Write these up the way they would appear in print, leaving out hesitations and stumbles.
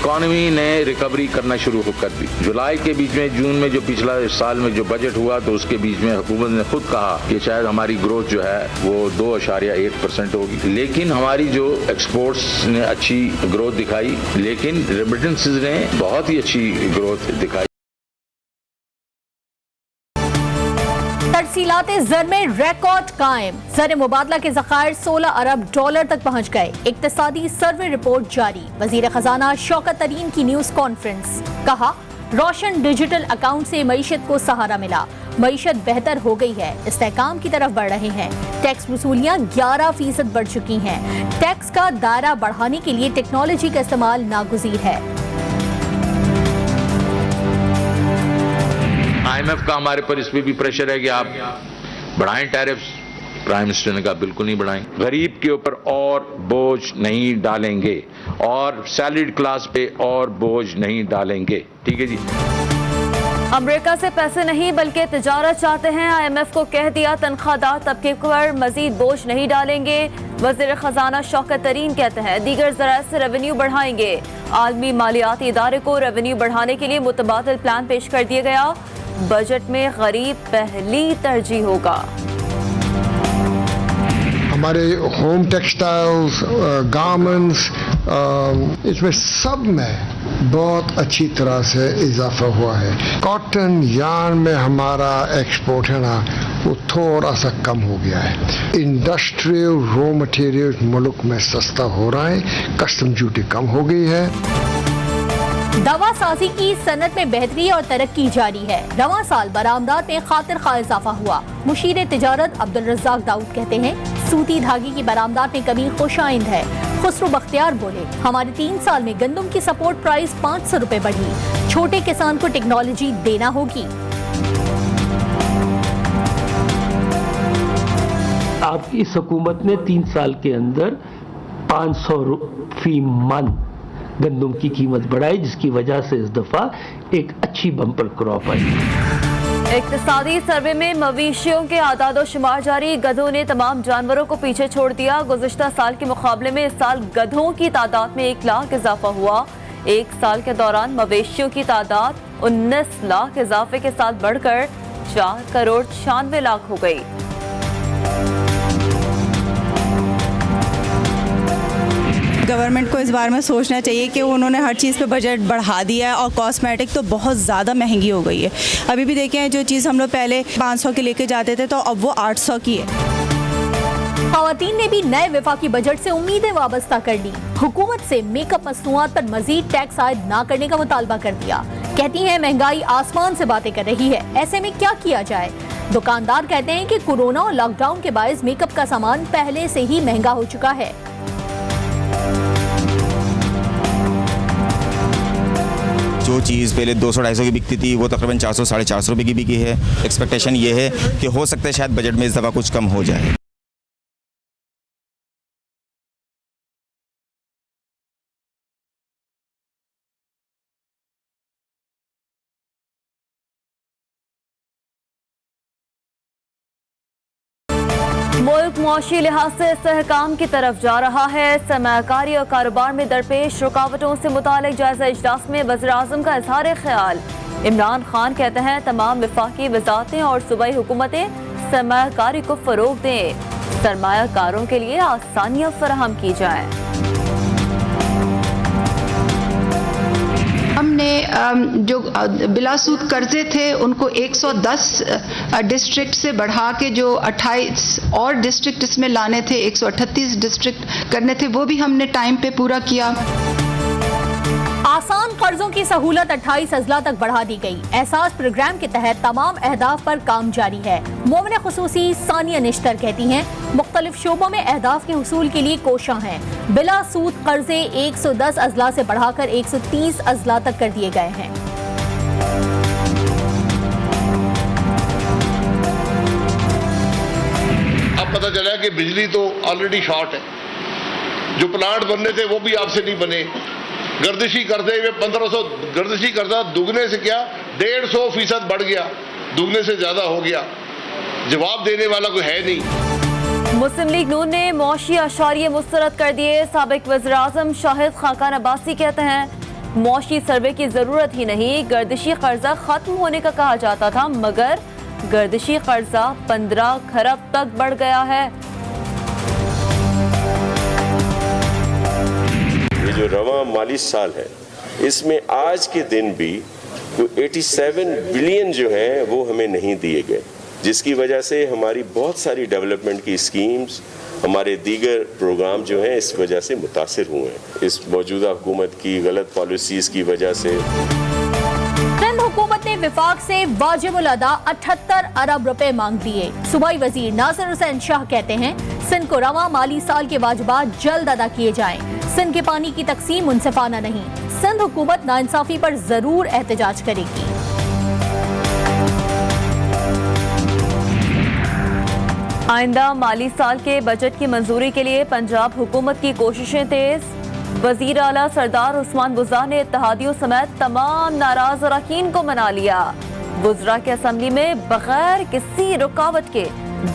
Economy ने recovery करना शुरू कर दी। जुलाई के बीच में, जून में जो पिछला साल में जो बजट हुआ तो उसके बीच में हुकूमत ने खुद कहा कि शायद हमारी ग्रोथ जो है वो 2.1% होगी, लेकिन हमारी जो एक्सपोर्ट्स ने अच्छी ग्रोथ दिखाई, लेकिन रेमिटेंसेस ने बहुत ही अच्छी ग्रोथ दिखाई। तरसीलाते ज़र में रिकॉर्ड कायम, ज़र मुबादला के ज़खायर $16 अरब तक पहुंच गए। इक्तिसादी सर्वे रिपोर्ट जारी, वजीर खजाना शौकत तरीन की न्यूज कॉन्फ्रेंस। कहा रोशन डिजिटल अकाउंट से मईशत को सहारा मिला, मईशत बेहतर हो गई है, इस्तेहकाम की तरफ बढ़ रहे हैं। टैक्स वसूलियां 11% बढ़ चुकी हैं। टैक्स का दायरा बढ़ाने के लिए टेक्नोलॉजी का इस्तेमाल नागुज़ीर है। IMF का हमारे पर इस पे भी प्रेशर है कि आप बढ़ाएं टैरिफ्स। प्राइम मिनिस्टर ने कहा बिल्कुल नहीं बढ़ाएं, गरीब के ऊपर और बोझ नहीं डालेंगे और सैलरीड क्लास पे और बोझ नहीं डालेंगे। ठीक है जी। अमेरिका से पैसे नहीं बल्कि तिजारत चाहते हैं। IMF को कह दिया तनख्वाहदार तबके पर मजीद बोझ नहीं डालेंगे। वजीर खजाना शौकत तरीन कहते हैं दीगर ज़राए से रेवेन्यू बढ़ाएंगे। आलमी मालियाती इदारे को रेवेन्यू बढ़ाने के लिए मुतबादिल प्लान पेश कर दिया गया। बजट में गरीब पहली तरजीह होगा। हमारे होम टेक्सटाइल्स, गारमेंट्स, इसमें सब में बहुत अच्छी तरह से इजाफा हुआ है। कॉटन यार्न में हमारा एक्सपोर्ट है ना वो थोड़ा सा कम हो गया है। इंडस्ट्रियल रॉ मटेरियल मुल्क में सस्ता हो रहा है, कस्टम ड्यूटी कम हो गई है। दवा साजी की सनत में बेहतरी और तरक्की जारी है। रवां साल बरामदात में खातिर खा इजाफा हुआ। मुशीर तिजारत अब्दुल रज़्ज़ाक दाऊद कहते हैं सूती धागे की बरामदात में कमी खुशाइंद है। खुसरो बख्तियार बोले हमारे 3 साल में गंदम की सपोर्ट प्राइस 500 रुपए बढ़ी। छोटे किसान को टेक्नोलॉजी देना होगी। आपकी इस हुकूमत ने 3 साल के अंदर 500 फी मन गंदम की कीमत बढ़ाई, जिसकी वजह से इस दफा एक अच्छी बम्पर क्रॉप आई। इक्तिसादी सर्वे में मवेशियों के आदाद शुमार जारी। गधों ने तमाम जानवरों को पीछे छोड़ दिया। गुज़िश्ता साल के मुकाबले में इस साल गधों की तादाद में 1 लाख इजाफा हुआ। 1 साल के दौरान मवेशियों की तादाद 19 लाख इजाफे के साथ बढ़कर 4 करोड़ 96 लाख हो गई। गवर्नमेंट को इस बारे में सोचना चाहिए कि उन्होंने हर चीज़ पे बजट बढ़ा दिया है और कॉस्मेटिक तो बहुत ज़्यादा महंगी हो गई है। अभी भी देखें जो चीज़ हम लोग पहले 500 की लेके जाते थे तो अब वो 800 की है। ख़वातीन ने भी नए वफाकी बजट से उम्मीदें वाबस्ता कर ली। हुकूमत से मेकअप मसनूआत पर मजीद टैक्स आयद न करने का मुतालबा कर दिया। कहती हैं महंगाई आसमान से बातें कर रही है, ऐसे में क्या किया जाए। दुकानदार कहते हैं कि कोरोना और लॉकडाउन के बायस मेकअप का सामान पहले से ही महंगा हो चुका है। जो चीज़ पहले 200-250 की बिकती थी वो तकरीबन 400-450 रुपये की बिकी है। एक्सपेक्टेशन ये है कि हो सकता है शायद बजट में इस दफ़ा कुछ कम हो जाए। मुल्क मुआशी लिहाज से इस्तेहकाम की तरफ जा रहा है। सरमायाकारी और कारोबार में दरपेश रुकावटों से मुतालिक जायजा इजलास में वज़ीर आज़म का इज़हार ख्याल। इमरान खान कहते हैं तमाम वफाकी वज़ारतें और सूबाई हुकूमतें सरमायाकारी को फ़रोग दें, सरमायाकारों के लिए आसानियाँ फराहम की जाएँ। हमने जो बिलासूद कर्जे थे उनको 110 डिस्ट्रिक्ट से बढ़ा के जो 28 और डिस्ट्रिक्ट इसमें लाने थे, 138 डिस्ट्रिक्ट करने थे, वो भी हमने टाइम पे पूरा किया। आसान कर्जों की सहूलत 28 अजला तक बढ़ा दी गई। एहसास प्रोग्राम के तहत तमाम अहदाफ पर काम जारी है। मोमिन खुसूसी सानिया निश्तर कहती हैं मुख्तलिफ शोबों में अहदाफ के हुसूल के लिए कोशां हैं। बिला सूद कर्जे 110 अजला से बढ़ाकर 130 अजला तक कर दिए गए हैं। अब पता चला कि बिजली तो ऑलरेडी शॉर्ट है, जो प्लांट बनने थे वो भी आपसे नहीं बने। गर्दिशी कर्जे में 1500 गर्दिशी कर्जा दुगने से क्या 150% बढ़ गया, दुगने से ज्यादा हो गया। जवाब देने वाला कोई है नहीं। मुस्लिम लीग नून ने मौशी अशारिये मुस्तरद कर दिए। साबिक वज़ीर आज़म शाहिद खाकान अब्बासी कहते हैं मौशी सर्वे की जरूरत ही नहीं, गर्दिशी कर्जा खत्म होने का कहा जाता था, मगर गर्दिशी कर्जा 15 खरब तक बढ़ गया है। ये जो रवा माली साल है, इसमें आज के दिन भी 87 बिलियन जो है वो हमें नहीं दिए गए, जिसकी वजह से हमारी बहुत सारी डेवलपमेंट की स्कीम्स, हमारे दीगर प्रोग्राम जो हैं इस वजह से मुतासिर हुए हैं, इस मौजूदा हुकूमत की गलत पॉलिसीज़ की वजह से। सिंध हुकूमत ने विफाक से वाजिबुल अदा 78 अरब रुपए मांग लिए। सूबाई वजीर नासिर हुसैन शाह कहते हैं सिंध को रवा माली साल के वाजिबात जल्द अदा किए जाएं। सिंध के पानी की तकसीम मुनसिफाना नहीं, सिंध हुकूमत नाइंसाफी पर जरूर एहतजाज करेगी। आइंदा माली साल के बजट की मंजूरी के लिए पंजाब हुकूमत की कोशिशें तेज। वजीर आला सरदार उस्मान बुज़दार ने इत्तेहादियों समेत तमाम नाराज अरकान को मना लिया। वुज़रा के असेंबली में बगैर किसी रुकावट के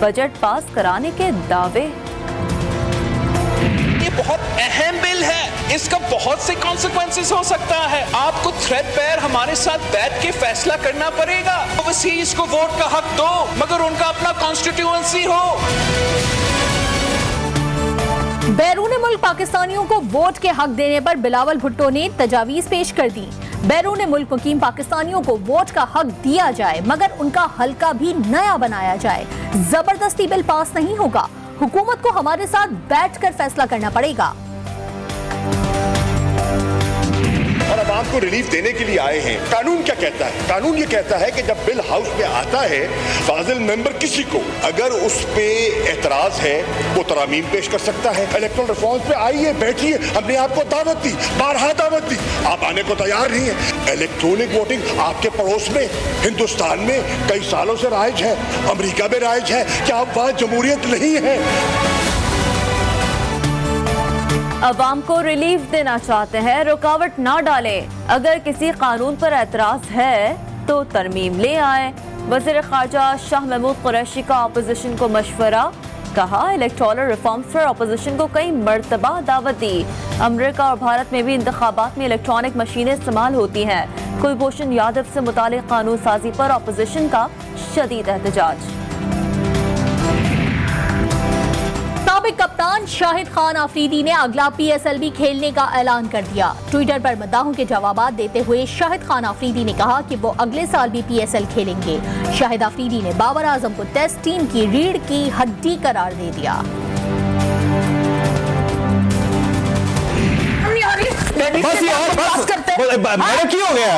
बजट पास कराने के दावे। ये बहुत अहम बिल है, इसका बहुत से कॉन्सिक्वेंसेस हो सकता है। आपको थ्रेडपेयर हमारे साथ बैठ के फैसला करना पड़ेगा। ओवरसीज को वोट का हक दो, मगर उनका अपना कॉन्स्टिट्यूएंसी हो। बैरून मुल्क पाकिस्तानियों को वोट के हक देने पर बिलावल भुट्टो ने तजावीज पेश कर दी। बैरून मुल्क मुकीम पाकिस्तानियों को वोट का हक दिया जाए, मगर उनका हल्का भी नया बनाया जाए। जबरदस्ती बिल पास नहीं होगा, हुकूमत को हमारे साथ बैठकर फैसला करना पड़ेगा। और आवाम को रिलीफ देने के लिए आए हैं। कानून क्या कहता है? कानून ये कहता है कि जब बिल हाउस में आता है, फाजिल मेंबर किसी को अगर उस पे एतराज है वो तरामीम पेश कर सकता है। इलेक्टोरल रिफॉर्म्स पे आइए, बैठिए, हमने आपको दावत दी, बारहा दावत दी, आप आने को तैयार नहीं है। इलेक्ट्रॉनिक वोटिंग आपके पड़ोस में हिंदुस्तान में कई सालों से राइज है, अमेरिका में राइज है, क्या अब वहां जमहूरियत नहीं है? अवाम को रिलीफ देना चाहते हैं, रुकावट ना डालें। अगर किसी कानून पर एतराज है तो तरमीम ले आए। वज़ीर ख़ारजा शाह महमूद कुरैशी का अपोजिशन को मशवरा, कहा इलेक्टोरल रिफॉर्म्स पर अपोजिशन को कई मरतबा दावत दी। अमेरिका और भारत में भी इंतखाबात में इलेक्ट्रॉनिक मशीनें इस्तेमाल होती हैं। कुलभूषण यादव से मुतालिक कानून साजी पर अपोजिशन का शदीद एहतजाज। साबिक कप्तान शाहिद खान आफरीदी ने अगला PSL खेलने का ऐलान कर दिया। ट्विटर पर मद्दाहों के जवाबात देते हुए शाहिद खान आफरीदी ने कहा कि वो अगले साल भी PSL खेलेंगे। शाहिद आफरीदी ने बाबर आजम को टेस्ट टीम की रीढ़ की हड्डी करार दे दिया। क्यों हो गया?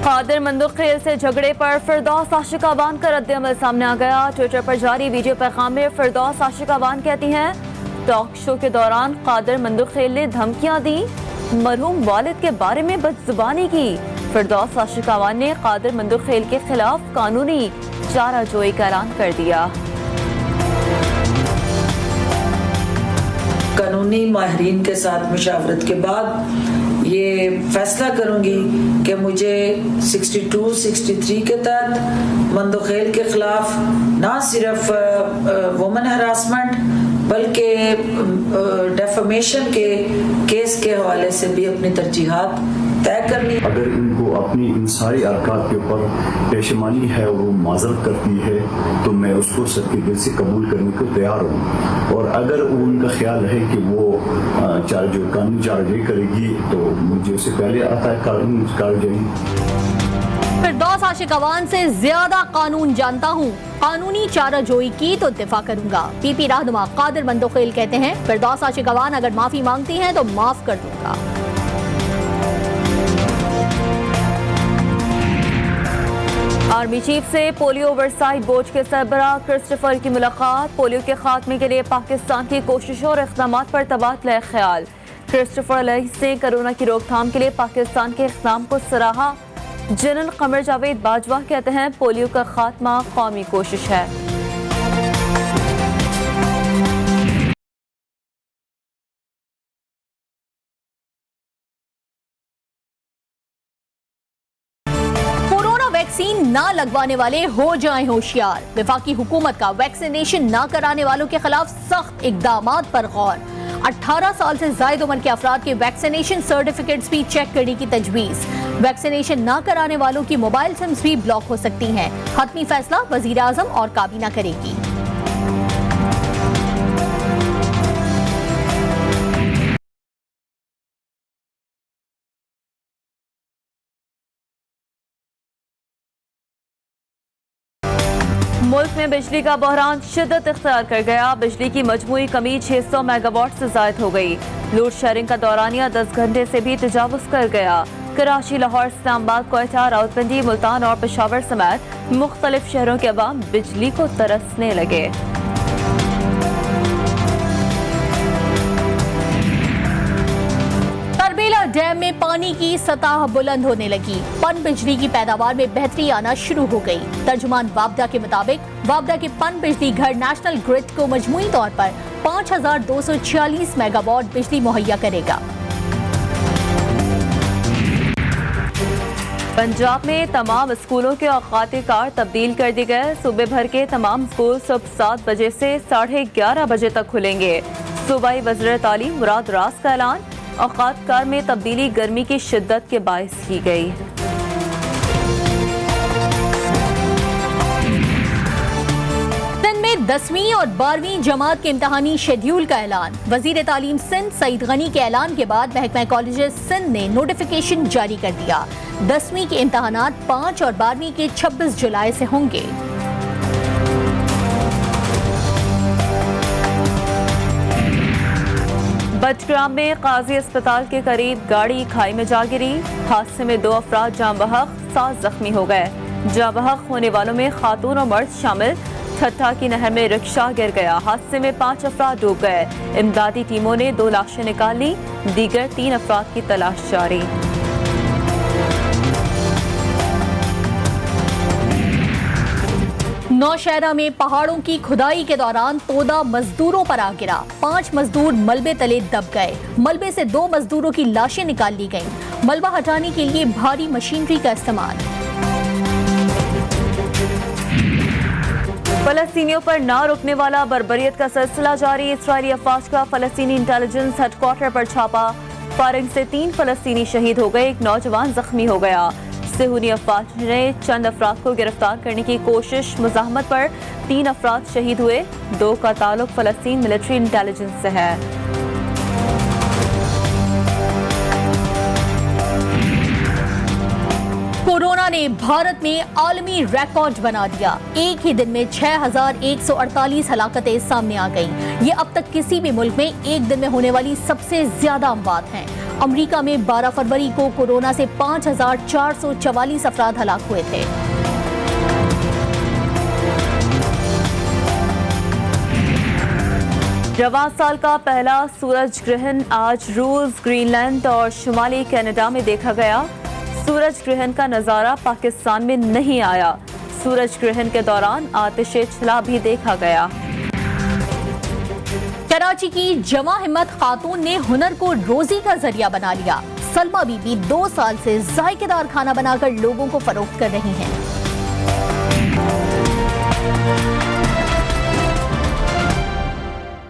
कादिर मंदुखेल से झगड़े पर फिरदौस आशिकावान का रद्द-ए-अमल सामने आ गया। ट्विटर पर जारी वीडियो पैगाम में फिरदौस आशिकावान कहती हैं, टॉक शो के दौरान कादिर मंदुखेल ने धमकियां दी, मरहूम वालिद के बारे में बदजुबानी की। फिरदौस आशिकावान ने कादिर मंदुखेल के खिलाफ कानूनी चाराजोई का ऐलान कर दिया। कानूनी माहिरीन के साथ मुशावरत के बाद ये फैसला करूंगी कि मुझे 62-63 के तहत मंदुखेल के खिलाफ ना सिर्फ वुमेन हरासमेंट बल्कि डेफमेशन के केस के हवाले से भी अपनी तरजीहात तय करनी। अगर इनको अपनी इन सारी अरकात के ऊपर पेशमानी है और वो माजरत करती है तो मैं उसको सबके दिल से कबूल करने को तैयार हूँ। और अगर उनका ख्याल है कि वो जो कानूनी चार्जई करेगी तो मुझे उससे पहले आता है कानूनी चार्जई। फिरदौस आशिकावान से ज्यादा कानून जानता हूँ, कानूनी चाराजोई की तो दिफा करूंगा। PP रहनुमा कादिर मंदुखेल कहते हैं, फिरदौस आशिकावान अगर माफी मांगती हैं तो माफ कर दूंगा। आर्मी चीफ से पोलियो ओवरसाइट बोर्ड के सरबराह क्रिस्टोफर की मुलाकात। पोलियो के खात्मे के लिए पाकिस्तान की कोशिशों और इक़दामात पर तबादला ख्याल। क्रिस्टोफर अलैहिस्सलाम से कोरोना की रोकथाम के लिए पाकिस्तान के इक़दाम को सराहा। जनरल कमर जावेद बाजवा कहते हैं, पोलियो का खात्मा कौमी कोशिश है। वैक्सीन ना लगवाने वाले हो जाएं होशियार। वफाकी हुकूमत का वैक्सीनेशन ना कराने वालों के खिलाफ सख्त इकदामात पर गौर। 18 साल से ज्यादा उम्र के अफराद के वैक्सीनेशन सर्टिफिकेट्स भी चेक करने की तजवीज। वैक्सीनेशन न कराने वालों की मोबाइल सिम्स भी ब्लॉक हो सकती हैं। हतमी फैसला वजीर आजम और काबीना करेगी। मुल्क में बिजली का बहरान शिद्दत इख्तियार कर गया। बिजली की मजमूई कमी 600 मेगावाट से जायद हो गई। लोड शेयरिंग का दौरानिया 10 घंटे से भी तजावुज कर गया। कराची, लाहौर, इस्लामाबाद, कोयटा, रावलपिंडी, मुल्तान और पेशावर समेत मुख्तलिफ शहरों के अवाम बिजली को तरसने लगे। तरबेला डैम में पानी की सतह बुलंद होने लगी। पन बिजली की पैदावार में बेहतरी आना शुरू हो गई। तर्जुमान वाबदा के मुताबिक वाबदा के पन बिजली घर नेशनल ग्रिड को मजमूई तौर पर 5246 मेगावाट बिजली मुहैया करेगा। पंजाब में तमाम स्कूलों के औकात कार तब्दील कर दिए गए। सूबे भर के तमाम स्कूल सुबह 7 बजे से 11:30 बजे तक खुलेंगे। सूबाई वज़ीर तालीम मुराद रास का ऐलान। औकात कार में तब्दीली गर्मी की शिद्दत के बायस की गई। सिंध में 10वीं और 12वीं जमात के इम्तहानी शेड्यूल का ऐलान। वजीर तालीम सिंध सईद गनी के ऐलान के बाद महकमा कॉलेजेस सिंध ने नोटिफिकेशन जारी कर दिया। 10वीं के इम्तहानात 5 और 12वीं के 26 जुलाई से होंगे। बटग्राम में काजी अस्पताल के करीब गाड़ी खाई में जा गिरी। हादसे में 2 अफराद जाँ बहक, 7 जख्मी हो गए। जाँ बहक होने वालों में खातून और मर्द शामिल। ठट्ठा की नहर में रिक्शा गिर गया। हादसे में 5 अफराद डूब गए। इमदादी टीमों ने 2 लाशें निकाल ली। दीगर 3 अफराद की तलाश जारी। नौशहरा में पहाड़ों की खुदाई के दौरान तोदा मजदूरों पर आ गिरा। 5 मजदूर मलबे तले दब गए। मलबे से 2 मजदूरों की लाशें निकाल ली गईं। मलबा हटाने के लिए भारी मशीनरी का इस्तेमाल। फलस्तीनियों पर ना रुकने वाला बर्बरियत का सिलसिला जारी। इस्राएली अफवाज का फलस्तीनी इंटेलिजेंस हेडक्वार्टर पर छापा। फायरिंग से 3 फलस्तीनी शहीद हो गए। एक नौजवान जख्मी हो गया। सेहूनी अफवाज ने चंद अफराद को गिरफ्तार करने की कोशिश। मुजाहमत पर 3 अफराद शहीद हुए। 2 का ताल्लुक फलस्तीन मिलिट्री इंटेलिजेंस से है। कोरोना ने भारत में आलमी रिकॉर्ड बना दिया। एक ही दिन में 6148 हलाकतें सामने आ गईं। ये अब तक किसी भी मुल्क में एक दिन में होने वाली सबसे ज्यादा अमवात हैं। अमेरिका में 12 फरवरी को कोरोना से 5444 अफराद हलाक हुए थे। रवां साल का पहला सूरज ग्रहण आज रूस, ग्रीनलैंड और शुमाली कनाडा में देखा गया। सूरज ग्रहण का नजारा पाकिस्तान में नहीं आया। सूरज ग्रहण के दौरान आतिशे छला भी देखा गया। कराची की जवां हिम्मत खातून ने हुनर को रोजी का जरिया बना लिया। सलमा बीबी 2 साल से जायकेदार खाना बनाकर लोगों को फरोख्त कर रही हैं।